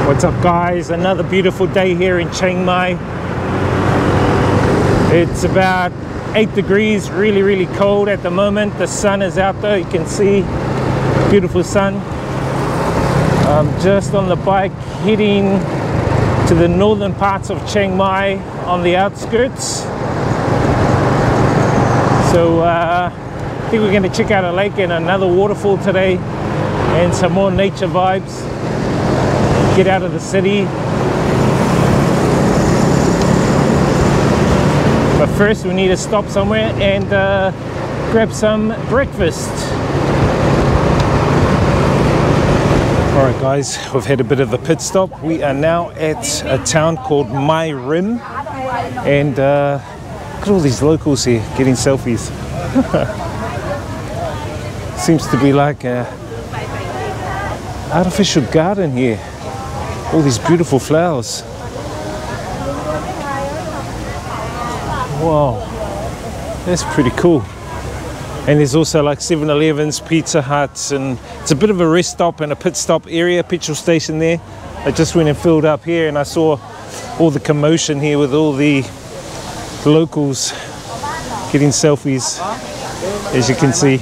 What's up guys, another beautiful day here in Chiang Mai. It's about 8 degrees, really cold at the moment. The sun is out there, you can see, beautiful sun. I'm just on the bike heading to the northern parts of Chiang Mai on the outskirts. So I think we're going to check out a lake and another waterfall today and some more nature vibes. Get out of the city. But first we need to stop somewhere and grab some breakfast. Alright guys, we've had a bit of a pit stop. We are now at a town called Mai Rim, and look at all these locals here getting selfies. Seems to be like an artificial garden here. All these beautiful flowers. Wow, that's pretty cool. And there's also like 7-Elevens, Pizza Huts, and it's a bit of a rest stop and a pit stop area, petrol station there. I just went and filled up here and I saw all the commotion here with all the locals getting selfies, as you can see.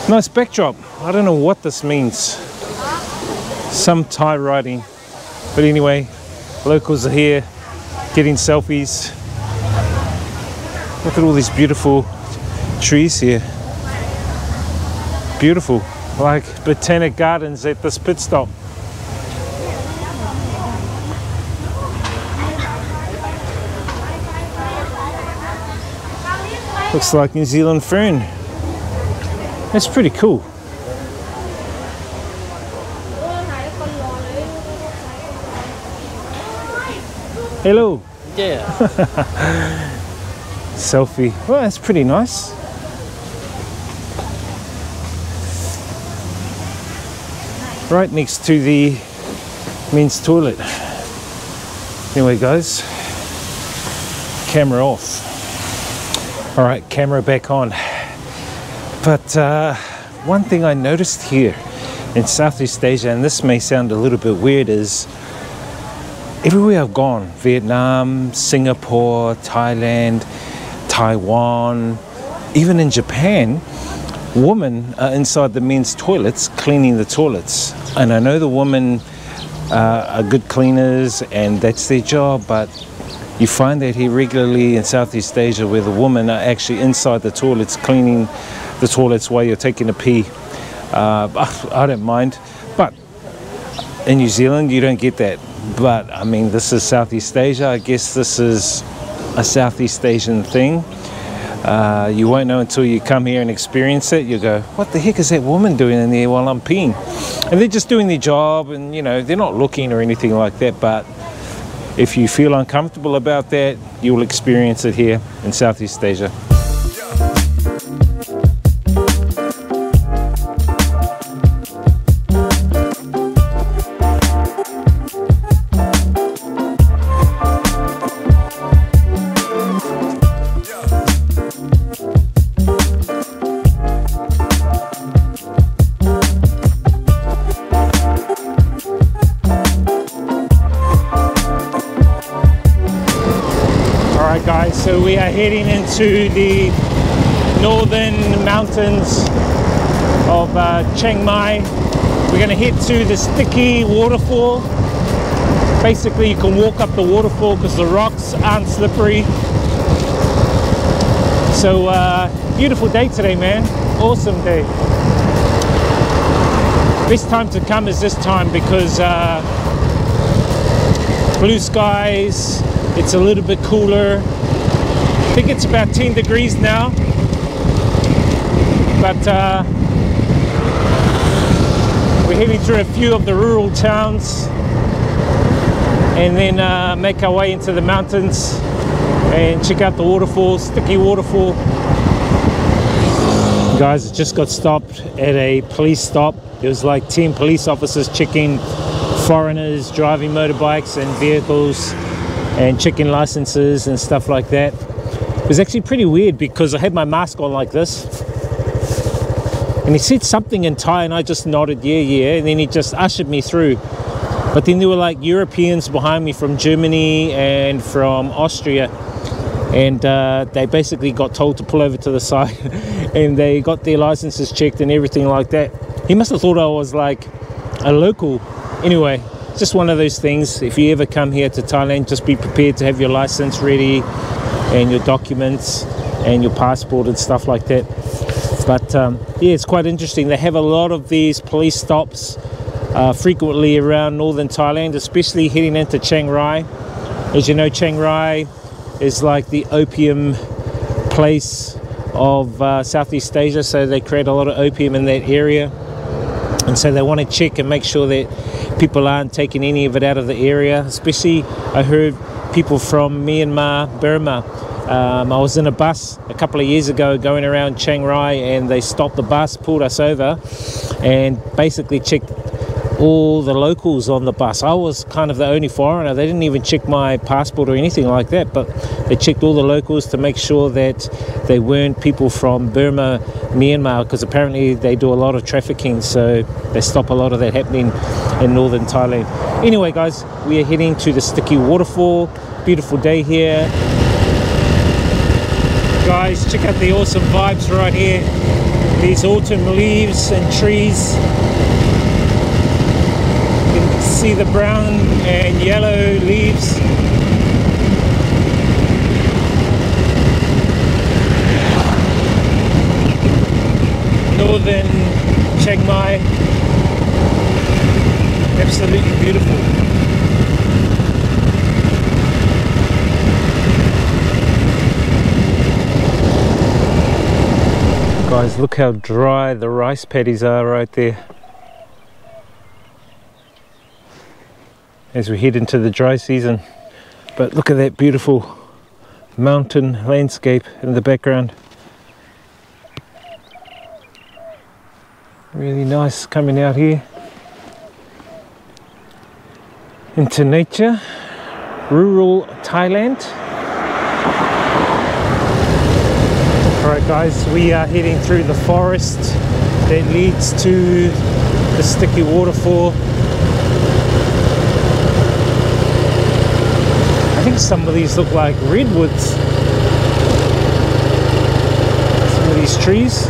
Nice backdrop. I don't know what this means. Some Thai writing. But anyway, locals are here getting selfies. Look at all these beautiful trees here. Beautiful. Like botanic gardens at this pit stop. Looks like New Zealand fern. That's pretty cool. Hello. Yeah. Selfie. Well, that's pretty nice. Right next to the men's toilet. Anyway, guys, camera off. All right, camera back on. But one thing I noticed here in Southeast Asia, and this may sound a little bit weird, is everywhere I've gone, Vietnam, Singapore, Thailand, Taiwan, even in Japan, women are inside the men's toilets cleaning the toilets. And I know the women are good cleaners and that's their job, but you find that here regularly in Southeast Asia where the women are actually inside the toilets cleaning the toilets while you're taking a pee. I don't mind, but in New Zealand you don't get that. But I mean, this is Southeast Asia. I guess this is a Southeast Asian thing. You won't know until you come here and experience it. You go, what the heck is that woman doing in there while I'm peeing? And they're just doing their job, and you know, they're not looking or anything like that. But if you feel uncomfortable about that, you will experience it here in Southeast Asia. Guys, so we are heading into the northern mountains of Chiang Mai. We're going to head to the Sticky Waterfall. Basically, you can walk up the waterfall because the rocks aren't slippery. So beautiful day today, man. Awesome day. Best time to come is this time because blue skies, it's a little bit cooler. I think it's about 10 degrees now, but we're heading through a few of the rural towns and then make our way into the mountains and check out the waterfall, Sticky Waterfall. Guys, I just got stopped at a police stop. There was like 10 police officers checking foreigners driving motorbikes and vehicles and checking licenses and stuff like that. It was actually pretty weird because I had my mask on like this And he said something in Thai, and I just nodded, yeah, yeah, and then he just ushered me through. But then there were like Europeans behind me from Germany and from Austria, and they basically got told to pull over to the side and they got their licenses checked and everything like that. He must have thought I was like a local. Anyway, just one of those things. If you ever come here to Thailand, just be prepared to have your license ready and your documents and your passport and stuff like that. But yeah, it's quite interesting. They have a lot of these police stops frequently around northern Thailand, especially heading into Chiang Mai. As you know, Chiang Mai is like the opium place of Southeast Asia, so they create a lot of opium in that area, and so they want to check and make sure that people aren't taking any of it out of the area. Especially, I heard people from Myanmar, Burma. I was in a bus a couple of years ago going around Chiang Mai, and they stopped the bus, pulled us over, and basically checked all the locals on the bus. I was kind of the only foreigner. They didn't even check my passport or anything like that, but they checked all the locals to make sure that they weren't people from Burma, Myanmar, because apparently they do a lot of trafficking, so they stop a lot of that happening in northern Thailand. Anyway guys, we are heading to the Sticky Waterfall. Beautiful day here. Guys, check out the awesome vibes right here. These autumn leaves and trees. See the brown and yellow leaves. Northern Chiang Mai. Absolutely beautiful. Guys, look how dry the rice paddies are right there. As we head into the dry season. But look at that beautiful mountain landscape in the background. Really nice coming out here into nature, rural Thailand. Alright guys, we are heading through the forest that leads to the Sticky Waterfall. I think some of these look like redwoods. Some of these trees.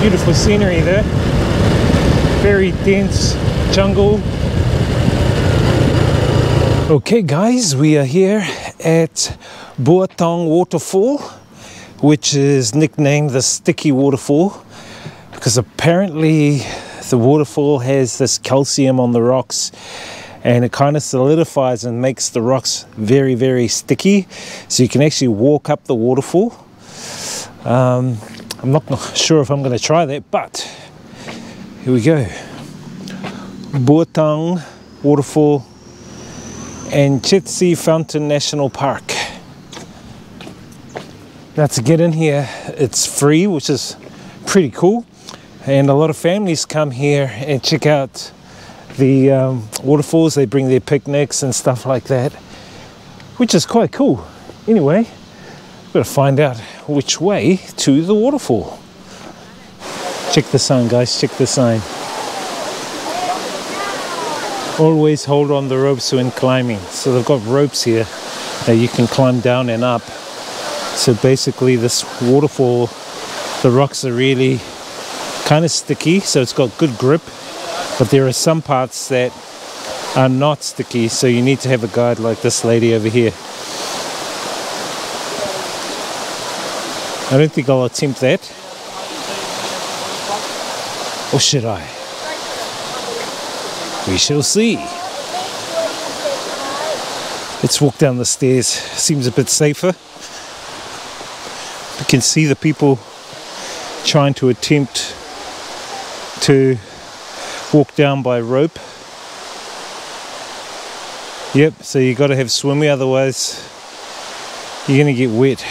Beautiful scenery there. Very dense jungle. Okay guys, we are here at Bua Tong Waterfall, which is nicknamed the Sticky Waterfall, because apparently the waterfall has this calcium on the rocks and it kind of solidifies and makes the rocks very, very sticky, so you can actually walk up the waterfall. I'm not sure if I'm going to try that, but here we go. Bua Tong Waterfall and Chetsi Fountain National Park. Now to get in here, it's free, which is pretty cool. And a lot of families come here and check out the waterfalls. They bring their picnics and stuff like that, which is quite cool. Anyway, we've got to find out which way to the waterfall. Check the sign, guys, check the sign. Always hold on the ropes when climbing. So they've got ropes here that you can climb down and up. So basically this waterfall, the rocks are really kind of sticky, so it's got good grip, but there are some parts that are not sticky, so you need to have a guide like this lady over here. I don't think I'll attempt that. Or should I? We shall see. Let's walk down the stairs. Seems a bit safer. You can see the people trying to attempt to walk down by rope. Yep, so you got to have swimwear, otherwise you're going to get wet.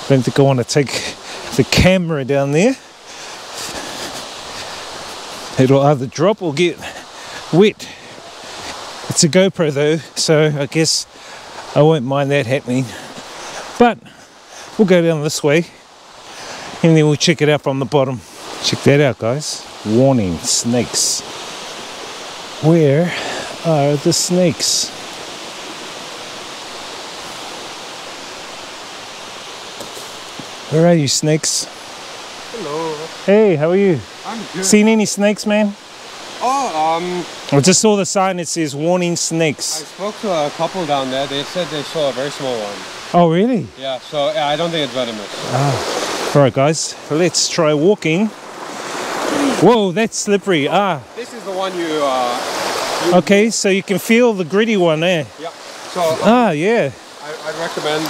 I don't think I want to take the camera down there. It'll either drop or get wet. It's a GoPro though, so I guess I won't mind that happening. But we'll go down this way and then we'll check it out from the bottom. Check that out, guys. Warning, snakes. Where are the snakes? Where are you, snakes? Hello. Hey, how are you? I'm good. Seen any snakes, man? Oh, I just saw the sign, it says warning I snakes. spoke to a couple down there. They said they saw a very small one. Oh, really? Yeah, so yeah, I don't think it's venomous. Alright, guys, let's try walking. Whoa, that's slippery. This is the one you Okay, so you can feel the gritty one there. yeah. So Yeah, I'd recommend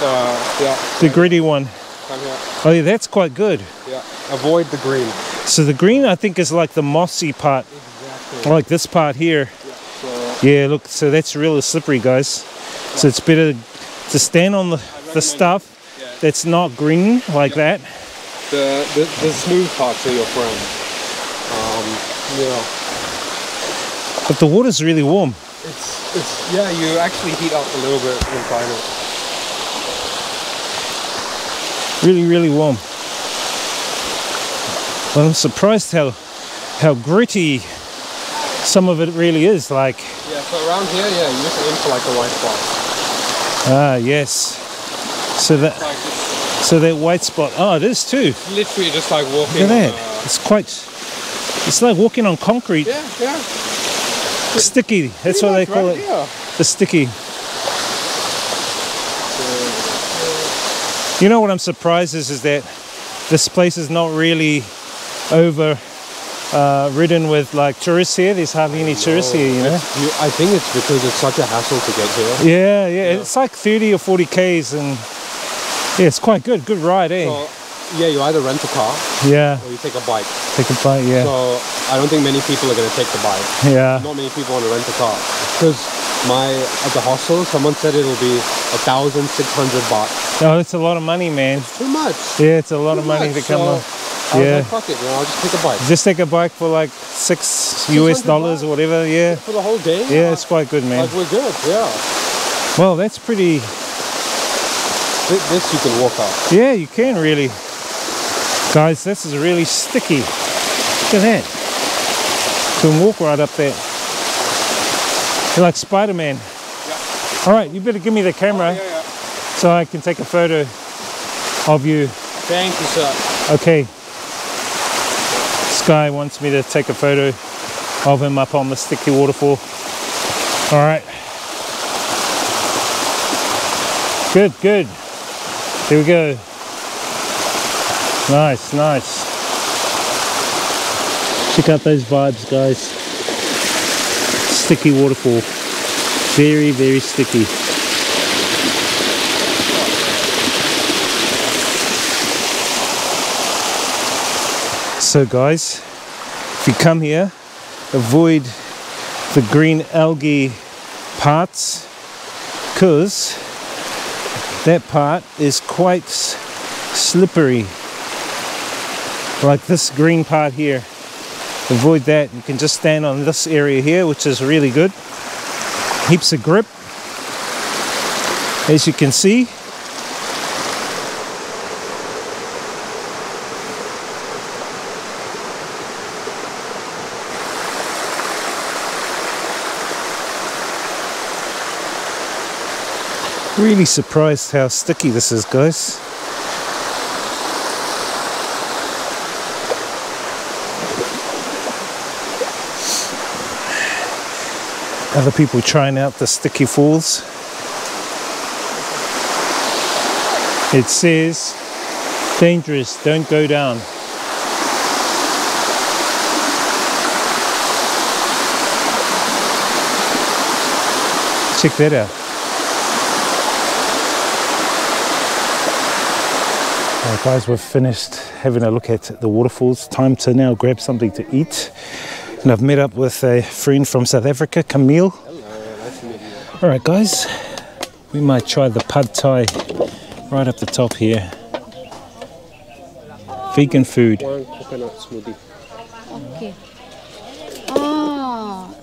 the gritty one. come here. Oh, yeah, that's quite good. Yeah. Avoid the green. So the green, I think, is like the mossy part, Exactly. like this part here. Yeah. So Yeah, look, so that's really slippery, guys. So it's better to stand on the stuff that's not green like that. the smooth parts are your friend. Yeah. But the water's really warm. It's yeah. You actually heat up a little bit inside it. Really, really warm. But I'm surprised how gritty some of it really is. Like, Yeah. So around here, yeah, you just aim for like the white spot. yes. So Like that white spot. Oh, it is too. it's literally just like walking. Look at that. It's like walking on concrete. Yeah, yeah. Sticky. That's what they call it. Yeah. The sticky. You know what I'm surprised is that this place is not really over ridden with like tourists here. There's hardly any tourists here, you know. I think it's because it's such a hassle to get here. Yeah. It's like 30 or 40 Ks and yeah, it's quite good. Good ride, eh? So, yeah, you either rent a car Yeah. or you take a bike. Take a bite, yeah. So I don't think many people are going to take the bike. Yeah. Not many people want to rent a car. Because at the hostel, someone said it'll be 1,600 baht. Oh, that's a lot of money, man. Too much. Yeah, it's a lot of money to come on. I was Yeah. like, fuck it, I'll just take a bike. Just take a bike for like $6 US or whatever, yeah. For the whole day? Yeah, it's quite good, man. Like, we're good, yeah. Well, that's pretty... This you can walk up. Yeah, you can really. Guys, this is really sticky. Look at that. You can walk right up there. You're like Spider-Man. Yeah. All right, you better give me the camera Yeah. so I can take a photo of you. Thank you, sir. Okay. This guy wants me to take a photo of him up on the Sticky Waterfall. All right. Good, good. Here we go. Nice, nice. Check out those vibes, guys. Sticky Waterfall. Very, very sticky. So guys, if you come here, avoid the green algae parts because that part is quite slippery, like this green part here. Avoid that. You can just stand on this area here, which is really good. Heaps of grip, as you can see. Really surprised how sticky this is, guys. Other people trying out the Sticky Falls. It says, dangerous, don't go down. Check that out. Alright guys, we've finished having a look at the waterfalls. Time to now grab something to eat. And I've met up with a friend from South Africa, Camille. Hello, nice to meet you. Alright guys, we might try the pad thai right up the top here. Vegan food. One coconut smoothie. Okay. Oh.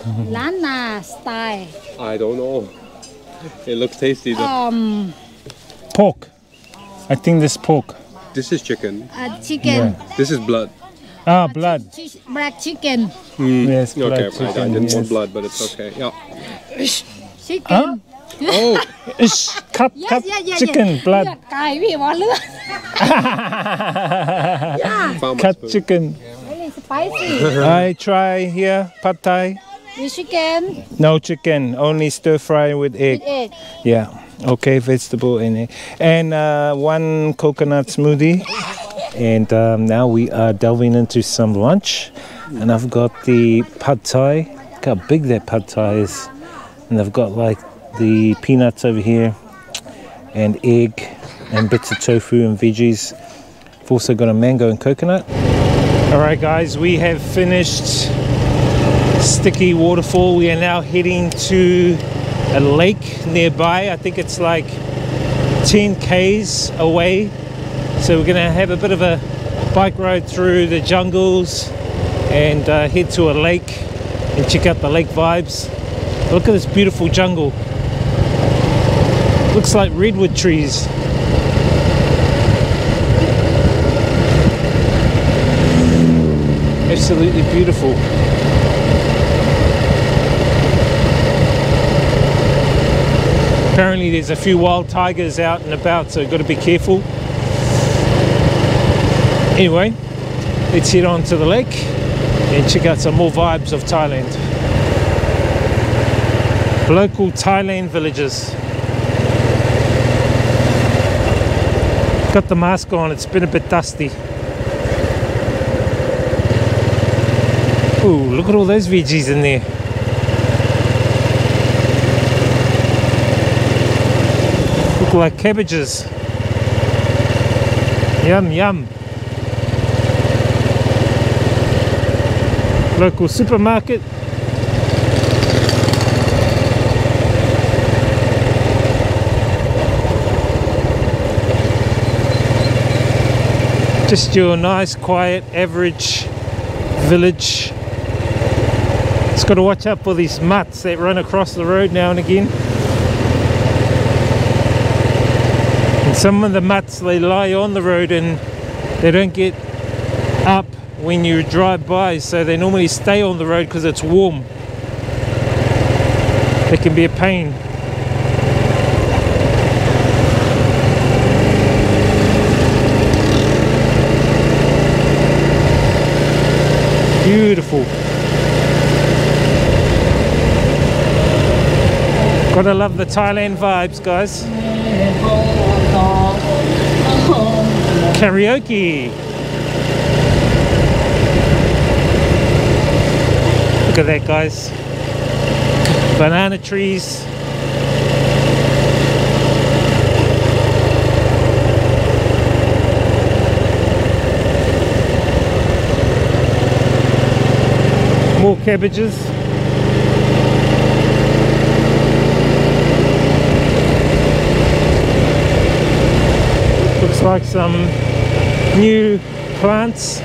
Lana style. I don't know. It looks tasty though. Pork. I think this pork. This is chicken. Chicken. This is blood. Ah, blood. Black chicken. Yes, blood Okay, chicken, I didn't yes. want blood, but it's okay. Yeah. Chicken. Oh, Cut chicken, blood. ไก่พี่ว่าเลือด found my Cut spoon. chicken. Very spicy. I try here, pad thai. With chicken. No chicken, only stir fry with egg. With egg. Yeah, okay, vegetable in it. And one coconut smoothie. And now we are delving into some lunch. And I've got the pad thai. Look how big that pad thai is. And I've got like the peanuts over here. And egg. And bits of tofu and veggies. I've also got a mango and coconut. Alright guys, we have finished Sticky Waterfall. We are now heading to a lake nearby. I think it's like 10 k's away. So we're going to have a bit of a bike ride through the jungles and head to a lake and check out the lake vibes. Look at this beautiful jungle. Looks like redwood trees. Absolutely beautiful. Apparently there's a few wild tigers out and about, so you've got to be careful. Anyway, let's head on to the lake and check out some more vibes of Thailand. Local Thailand villages. Got the mask on, it's been a bit dusty. Ooh, look at all those veggies in there. Look like cabbages. Yum, yum. Local supermarket. Just your nice, quiet, average village. Just got to watch out for these mutts that run across the road now and again. And some of the mutts, they lie on the road and they don't get up when you drive by, so they normally stay on the road because it's warm. It can be a pain. Beautiful. Gotta love the Thailand vibes, guys. Karaoke. Look at that, guys. Banana trees. More cabbages. Looks like some new plants.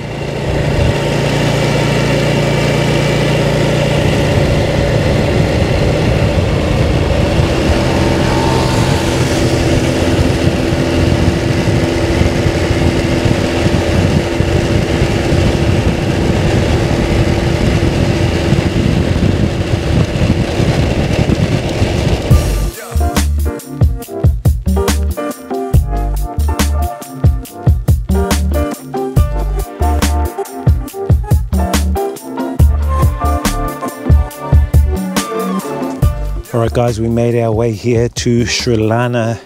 Alright guys, we made our way here to Sri Lanka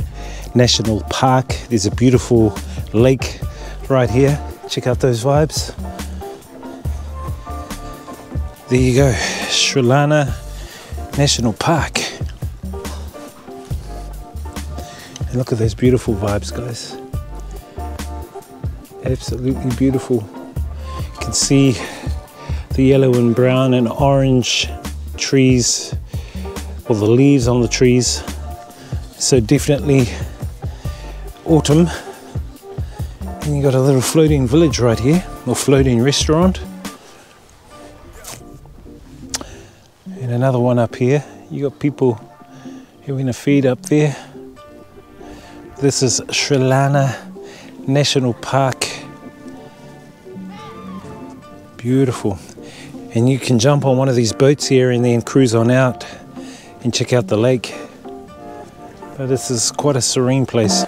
National Park. There's a beautiful lake right here. Check out those vibes. There you go, Sri Lanka National Park. And look at those beautiful vibes, guys. Absolutely beautiful. You can see the yellow and brown and orange trees, or the leaves on the trees. So definitely autumn. And you got a little floating village right here, or floating restaurant. And another one up here. You got people having a feed up there. This is Sri Lanka National Park. Beautiful. And you can jump on one of these boats here and then cruise on out and check out the lake. But this is quite a serene place.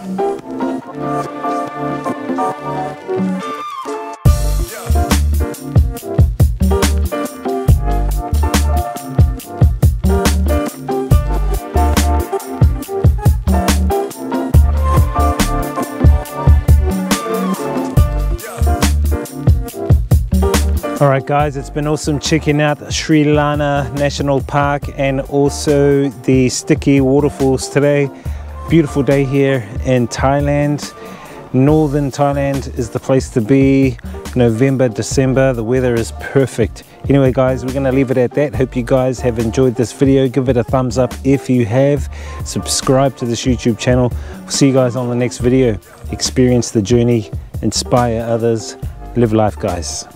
Alright guys, it's been awesome checking out Sri Lanka National Park and also the Sticky Waterfalls today. Beautiful day here in Thailand. Northern Thailand is the place to be. November, December, the weather is perfect. Anyway guys, we're going to leave it at that. Hope you guys have enjoyed this video. Give it a thumbs up if you have. Subscribe to this YouTube channel. We'll see you guys on the next video. Experience the journey, inspire others, live life guys.